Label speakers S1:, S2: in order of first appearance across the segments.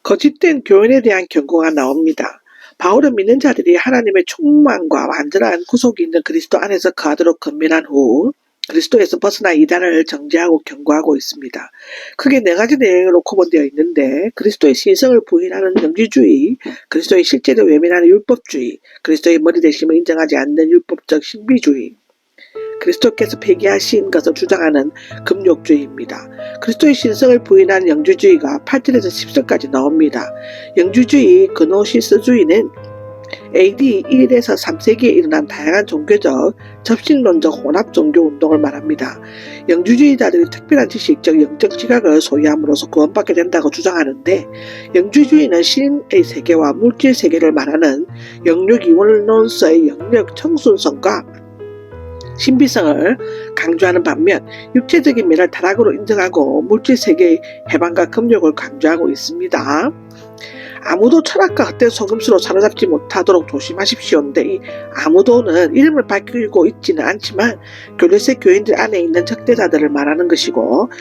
S1: 거짓된 교훈에 대한 경고가 나옵니다. 바울은 믿는 자들이 하나님의 충만과 완전한 구속이 있는 그리스도 안에서 거하도록 건면한 후 그리스도에서 벗어나 이단을 정죄하고 경고하고 있습니다. 크게 네 가지 내용으로 구분되어 있는데, 그리스도의 신성을 부인하는 영지주의, 그리스도의 실제를 외면하는 율법주의, 그리스도의 머리 되심을 인정하지 않는 율법적 신비주의, 그리스도께서 폐기하신 것을 주장하는 금욕주의입니다. 그리스도의 신성을 부인하는 영주주의가 8절에서 10절까지 나옵니다. 영주주의, 그노시스주의는 AD 1에서 3세기에 일어난 다양한 종교적, 접신론적 혼합 종교 운동을 말합니다. 영주주의자들이 특별한 지식적, 영적 지각을 소유함으로써 구원받게 된다고 주장하는데, 영주주의는 신의 세계와 물질 세계를 말하는 영육이원론서의 영역 청순성과 신비성을 강조하는 반면 육체적인 면을 타락으로 인정하고 물질세계의 해방과 금욕을 강조하고 있습니다. 아무도 철학과 헛된 속임수로 사로잡지 못하도록 조심하십시오인데, 이 아무도는 이름을 밝히고 있지는 않지만 교리세 교인들 안에 있는 적대자들을 말하는 것이고,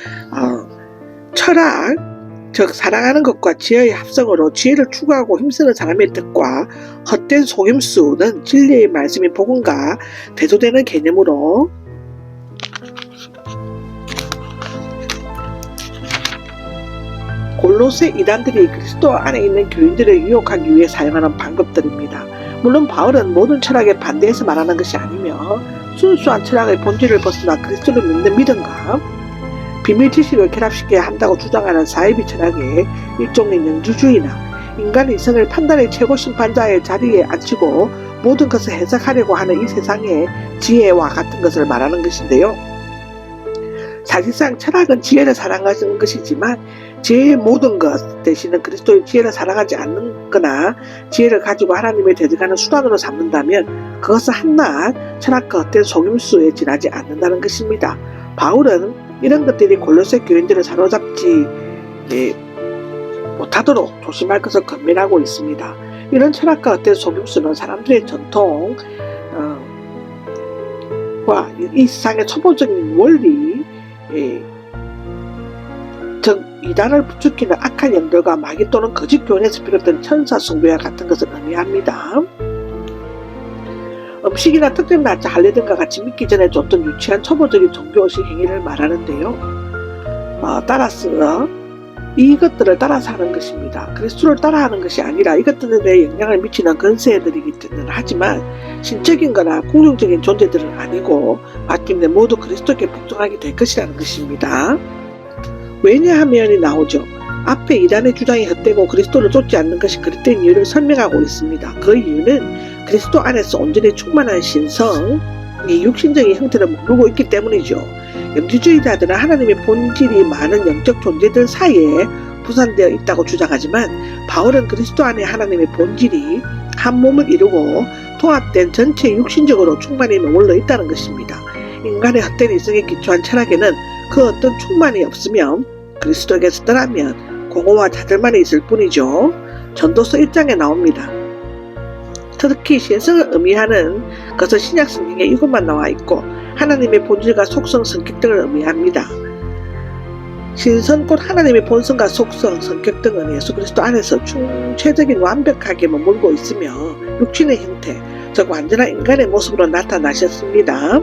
S1: 철학, 즉 사랑하는 것과 지혜의 합성으로 지혜를 추구하고 힘쓰는 사람의 뜻과 헛된 속임수는 진리의 말씀인 복음과 대조되는 개념으로 골로새 이단들이 그리스도 안에 있는 교인들을 유혹하기 위해 사용하는 방법들입니다. 물론 바울은 모든 철학에 반대해서 말하는 것이 아니며, 순수한 철학의 본질을 벗어나 그리스도를 믿는 믿음과 비밀 지식을 결합시켜야 한다고 주장하는 사이비 철학의 일종의 영주주의나 인간의 이성을 판단의 최고 심판자의 자리에 앉히고 모든 것을 해석하려고 하는 이 세상의 지혜와 같은 것을 말하는 것인데요. 사실상 철학은 지혜를 사랑하는 것이지만 지혜의 모든 것 대신은 그리스도의 지혜를 사랑하지 않거나 지혜를 가지고 하나님의 대적하는 수단으로 삼는다면 그것은 한낱 철학과 헛된 속임수에 지나지 않는다는 것입니다. 바울은 이런 것들이 골로새 교인들을 사로잡지 못하도록 조심할 것을 권면하고 있습니다. 이런 철학과 헛된 속임수는 사람들의 전통과 이 세상의 초보적인 원리, 즉 이단을 부추기는 악한 영들과 마귀 또는 거짓 교훈에서 비롯된 천사 숭배와 같은 것을 의미합니다. 음식이나 특정 날짜 할례 등과 같이 믿기 전에 줬던 유치한 초보적인 종교의식 행위를 말하는데요. 따라서 이것들을 따라서 하는 것입니다. 그리스도를 따라하는 것이 아니라 이것들에 영향을 미치는 건세들이기는 하지만 신적인 거나 공중적인 존재들은 아니고 마침내 모두 그리스도께 복종하게 될 것이라는 것입니다. 왜냐하면이 나오죠. 앞에 이단의 주장이 헛되고 그리스도를 쫓지 않는 것이 그릇된 이유를 설명하고 있습니다. 그 이유는 그리스도 안에서 온전히 충만한 신성이 육신적인 형태를 머물고 있기 때문이죠. 영지주의자들은 하나님의 본질이 많은 영적 존재들 사이에 부산되어 있다고 주장하지만 바울은 그리스도 안에 하나님의 본질이 한 몸을 이루고 통합된 전체 육신적으로 충만히 머물러 있다는 것입니다. 인간의 헛된 이성에 기초한 철학에는 그 어떤 충만이 없으면 그리스도에게서 떠나면 공허와 자들만이 있을 뿐이죠. 전도서 1장에 나옵니다. 특히 신성을 의미하는 것은 신약 성경에 이것만 나와 있고 하나님의 본질과 속성, 성격 등을 의미합니다. 신성 곧 하나님의 본성과 속성, 성격 등은 예수 그리스도 안에서 충체적인 완벽하게 머물고 있으며 육신의 형태, 즉 완전한 인간의 모습으로 나타나셨습니다.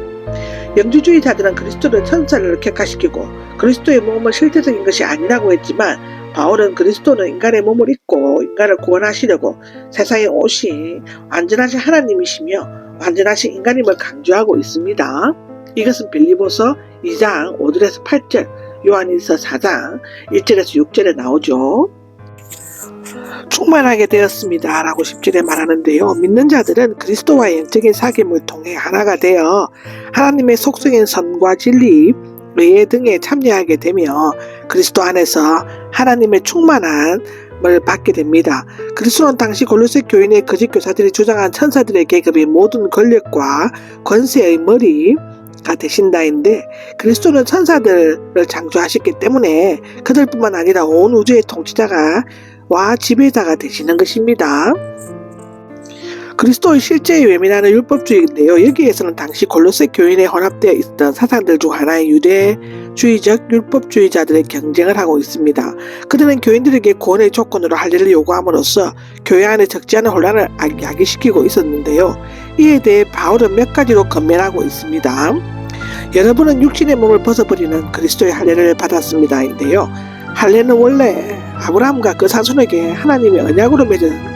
S1: 영주주의자들은 그리스도를 천사를 격화시키고 그리스도의 몸은 실제적인 것이 아니라고 했지만 바울은 그리스도는 인간의 몸을 입고 인간을 구원하시려고 세상에 오신 완전하신 하나님이시며 완전하신 인간임을 강조하고 있습니다. 이것은 빌립보서 2장 5절에서 8절, 요한일서 4장 1절에서 6절에 나오죠. 충만하게 되었습니다 라고 10절에 말하는데요. 믿는 자들은 그리스도와의 영적인 사귐을 통해 하나가 되어 하나님의 속성인 선과 진리, 의회 등에 참여하게 되며 그리스도 안에서 하나님의 충만함을 받게 됩니다. 그리스도는 당시 골로새 교인의 거짓 교사들이 주장한 천사들의 계급의 모든 권력과 권세의 머리가 되신다인데, 그리스도는 천사들을 창조하셨기 때문에 그들뿐만 아니라 온 우주의 통치자가 와 지배자가 되시는 것입니다. 그리스도의 실제에 외면하는 율법주의인데요. 여기에서는 당시 골로새 교인에 혼합되어 있던 사상들 중 하나의 유대 율법주의적 율법주의자들의 경쟁을 하고 있습니다. 그들은 교인들에게 구원의 조건으로 할례를 요구함으로써 교회 안에 적지 않은 혼란을 야기시키고 있었는데요. 이에 대해 바울은 몇 가지로 건면하고 있습니다. 여러분은 육신의 몸을 벗어버리는 그리스도의 할례를 받았습니다인데요. 할례는 원래 아브라함과 그 자손에게 하나님의 언약으로 맺은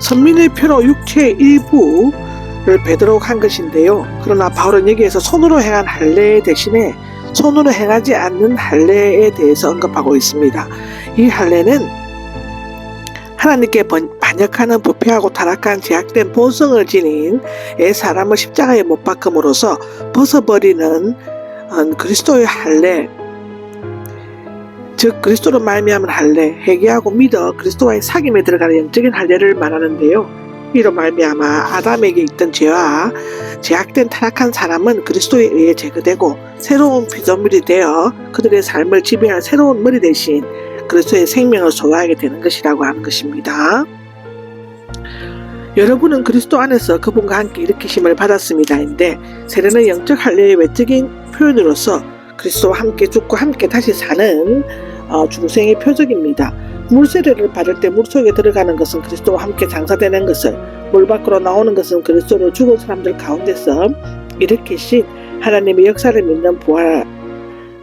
S1: 선민의 표로 육체의 일부를 베도록 한 것인데요. 그러나 바울은 여기에서 손으로 행한 할례 대신에 손으로 행하지 않는 할례에 대해서 언급하고 있습니다. 이 할례는 하나님께 반역하는 부패하고 타락한 제약된 본성을 지닌 사람을 십자가에 못 박음으로써 벗어버리는 그리스도의 할례, 즉 그리스도로 말미암은 할례, 회개하고 믿어 그리스도와의 사귐에 들어가는 영적인 할례를 말하는데요. 이로 말미암아 아담에게 있던 죄와 제약된 타락한 사람은 그리스도에 의해 제거되고 새로운 피조물이 되어 그들의 삶을 지배할 새로운 머리 대신 그리스도의 생명을 소유하게 되는 것이라고 하는 것입니다. 여러분은 그리스도 안에서 그분과 함께 일으키심을 받았습니다인데 세례는 영적 할례의 외적인 표현으로서 그리스도와 함께 죽고 함께 다시 사는 중생의 표적입니다. 물세례를 받을 때 물속에 들어가는 것은 그리스도와 함께 장사되는 것을, 물 밖으로 나오는 것은 그리스도를 죽은 사람들 가운데서 일으키신 하나님의 역사를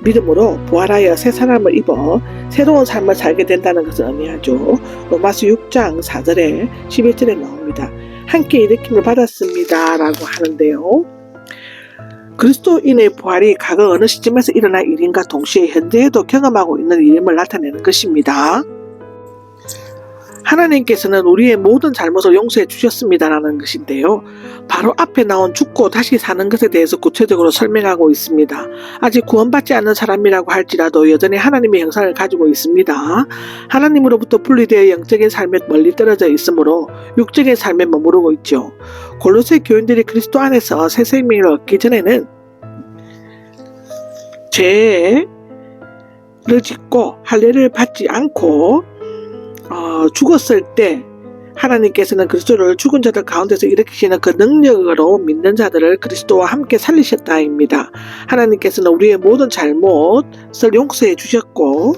S1: 믿음으로 부활하여 새 사람을 입어 새로운 삶을 살게 된다는 것을 의미하죠. 로마서 6장 4절에 11절에 나옵니다. 함께 일으킴을 받았습니다 라고 하는데요. 그리스도인의 부활이 과거 어느 시점에서 일어난 일인가 동시에 현재에도 경험하고 있는 일임을 나타내는 것입니다. 하나님께서는 우리의 모든 잘못을 용서해 주셨습니다라는 것인데요. 바로 앞에 나온 죽고 다시 사는 것에 대해서 구체적으로 설명하고 있습니다. 아직 구원받지 않는 사람이라고 할지라도 여전히 하나님의 형상을 가지고 있습니다. 하나님으로부터 분리되어 영적인 삶에 멀리 떨어져 있으므로 육적인 삶에 머무르고 있죠. 골로새 교인들이 그리스도 안에서 새 생명을 얻기 전에는 죄를 짓고 할례를 받지 않고 죽었을 때 하나님께서는 그리스도를 죽은 자들 가운데서 일으키시는 그 능력으로 믿는 자들을 그리스도와 함께 살리셨다입니다. 하나님께서는 우리의 모든 잘못을 용서해 주셨고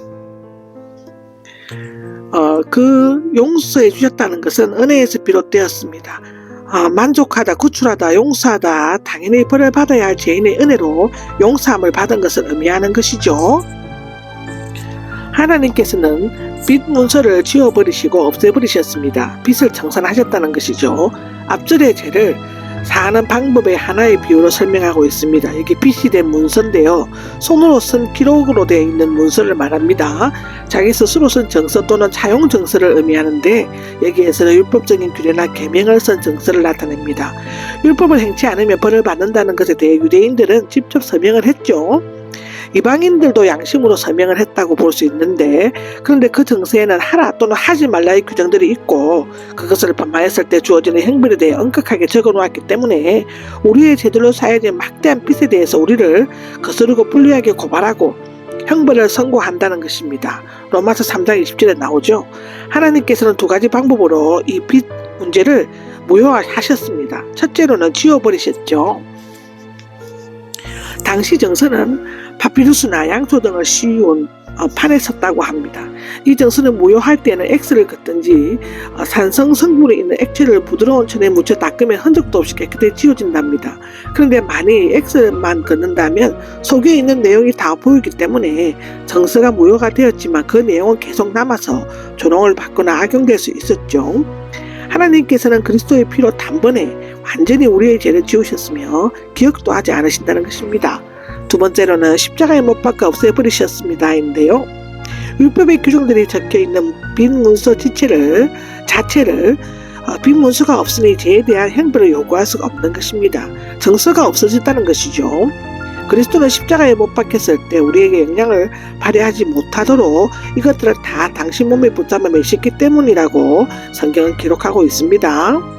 S1: 그 용서해 주셨다는 것은 은혜에서 비롯되었습니다. 만족하다, 구출하다, 용서하다, 당연히 벌을 받아야 할 죄인의 은혜로 용서함을 받은 것을 의미하는 것이죠. 하나님께서는 빚 문서를 지워버리시고 없애버리셨습니다. 빚을 청산하셨다는 것이죠. 앞절의 죄를 사하는 방법의 하나의 비유로 설명하고 있습니다. 여기 빚이 된 문서인데요. 손으로 쓴 기록으로 되어 있는 문서를 말합니다. 자기 스스로 쓴 정서 또는 차용 정서를 의미하는데 여기에서는 율법적인 규례나 계명을 쓴 정서를 나타냅니다. 율법을 행치 않으면 벌을 받는다는 것에 대해 유대인들은 직접 서명을 했죠. 이방인들도 양심으로 서명을 했다고 볼 수 있는데 그런데 그 정서에는 하라 또는 하지 말라의 규정들이 있고 그것을 반만했을 때 주어지는 형벌에 대해 엄격하게 적어놓았기 때문에 우리의 제들로 쌓여진 막대한 빚에 대해서 우리를 거스르고 불리하게 고발하고 형벌을 선고한다는 것입니다. 로마서 3장 20절에 나오죠. 하나님께서는 두 가지 방법으로 이 빚 문제를 무효화하셨습니다. 첫째로는 지워버리셨죠. 당시 정서는 파피루스나 양초 등을 씌운 판에 섰다고 합니다. 이 정서는 무효할 때는 X를 긋든지 산성 성분이 있는 액체를 부드러운 천에 묻혀 닦으면 흔적도 없이 깨끗이 지워진답니다. 그런데 만일 X만 긋는다면 속에 있는 내용이 다 보이기 때문에 정서가 무효가 되었지만 그 내용은 계속 남아서 조롱을 받거나 악용될 수 있었죠. 하나님께서는 그리스도의 피로 단번에 완전히 우리의 죄를 지우셨으며 기억도 하지 않으신다는 것입니다. 두 번째로는 십자가에 못 박아 없애버리셨습니다인데요. 율법의 규정들이 적혀있는 빈 문서 자체를 빈 문서가 없으니 죄에 대한 형벌을 요구할 수가 없는 것입니다. 정서가 없어졌다는 것이죠. 그리스도는 십자가에 못 박혔을 때 우리에게 영향을 발휘하지 못하도록 이것들을 다 당신 몸에 붙잡아 매셨기 때문이라고 성경은 기록하고 있습니다.